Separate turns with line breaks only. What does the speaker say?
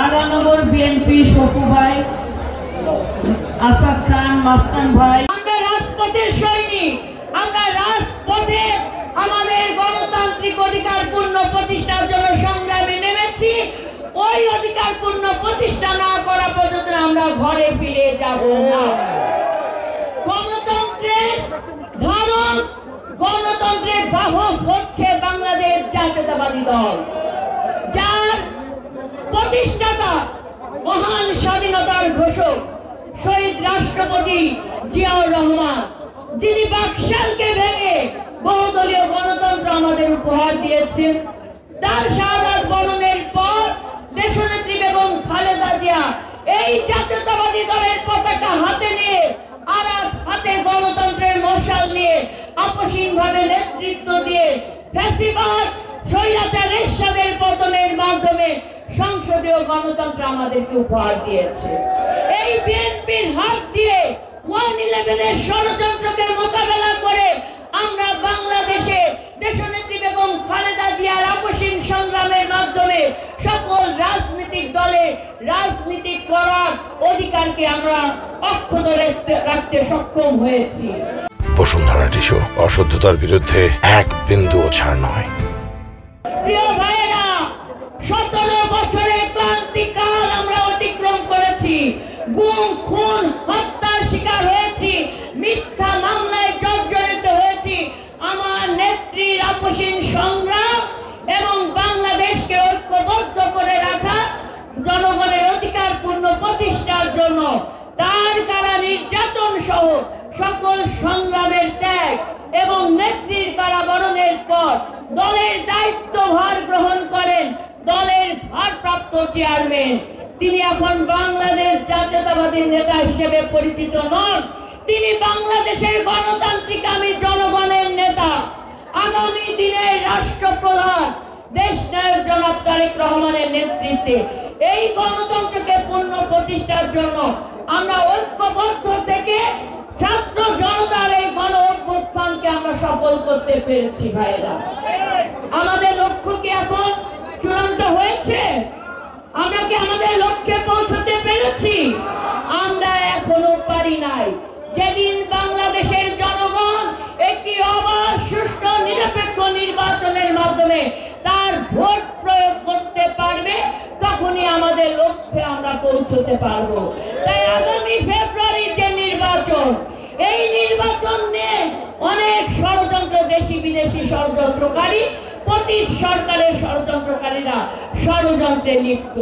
রাগানগর BNP সপু ভাই, আসাদ খান, মাস্তান ভাই।
আমরা রাজপথের সৈনিক, আমরা রাজপথে আমাদের গণতান্ত্রিক অধিকার পূর্ণ প্রতিষ্ঠার জন্য সংগ্রামে নেমেছি। ওই অধিকার পূর্ণ প্রতিষ্ঠা না করা পর্যন্ত আমরা ঘরে ফিরে যাব না। গণতন্ত্রের ধারক, গণতন্ত্রের বাহক হচ্ছে বাংলাদেশ জাতীয়তাবাদী দল, যার প্রতিষ্ঠাতা মহান স্বাধীনতার ঘোষক শহীদ রাষ্ট্রপতি জিয়াউর রহমান, যিনি বাকশালকে ভেঙে বহুদলীয় গণতন্ত্র আমাদের উপহার দিয়েছেন। তার শাহাদাত বরণের পর দেশনেত্রী বেগম খালেদা জিয়া এই জাতীয়তাবাদী দলের পতাকা হাতে নিয়ে আর হাতে গণতন্ত্রের মশাল নিয়ে আপসীনভাবে নেতৃত্ব দিয়ে ফ্যাসিবাদ স্বৈরাচার এরশাদের পতনের মাধ্যমে সংসদীয় গণতন্ত্র আমাদেরকে উপহার দিয়েছে। এই বিএনপির হাত দিয়ে 1/11 ষড়যন্ত্রকে মোকাবেলা করে আমরা বাংলাদেশে দেশনেত্রী বেগম খালেদা জিয়ার আপসীন সংগ্রামের মাধ্যমে সকল রাজনৈতিক দলে রাজনীতি করার অধিকারকে আমরা অক্ষুণ্ণ রাখতে সক্ষম হয়েছি।
বসুন্ধরা টিস্যু, অশুদ্ধতার বিরুদ্ধে এক বিন্দুও ছাড় নয়।
প্রিয় ভাইয়েরা, 17 বছরের ক্লান্তিকাল আমরা অতিক্রম করেছি। গুম, খুন, হত্যার শিকার হয়েছি, মিথ্যা মামলায় জর্জরিত হয়েছি। আমার নেত্রীর আপসীন সংগ্রাম এবং বাংলাদেশকে ঐক্যবদ্ধ করে রাখা, জনগণের অধিকার পূর্ণ প্রতিষ্ঠার জন্য তার কারা নির্যাতন সহ সকল সংগ্রামের ত্যাগ এবং নেত্রীর কারাবরণের পর দলের দায়িত্বভার গ্রহণ করেন দলের ভারপ্রাপ্ত চেয়ারম্যান। তিনি এখন বাংলাদেশ জাতীয়তাবাদী নেতা হিসেবে পরিচিত নন, তিনি বাংলাদেশের গণতান্ত্রিক আমি জনগণের নেতা, আগামী দিনের রাষ্ট্রপ্রধান দেশনায়ক জনাব তারেক রহমানের নেতৃত্বে এই গণতন্ত্রকে পূর্ণ প্রতিষ্ঠার জন্য আমরা ঐক্যবদ্ধ থেকে ছাত্র জনতার এই গণ অভ্যুত্থানকে আমরা সফল করতে পেরেছি। ভাইরা, আমাদের লক্ষ্য কি এখন চূড়ান্ত হয়েছে? আমরা কি আমাদের লক্ষ্যে পৌঁছতে পেরেছি? আমরা এখনো পারি নাই। যেদিন বাংলাদেশের জনগণ একটি অবাধ, সুষ্ঠু, নিরপেক্ষ নির্বাচনের মাধ্যমে তার ভোট প্রয়োগ করতে পারবে, তখনই আমাদের লক্ষ্যে আমরা পৌঁছতে পারবো। তাই আগামী ফেব্রুয়ারি যে নির্বাচন, এই নির্বাচন নিয়ে অনেক ষড়যন্ত্র, দেশি বিদেশি ষড়যন্ত্রকারী, পতিত সরকারের ষড়যন্ত্রকারীরা ষড়যন্ত্রে লিপ্ত।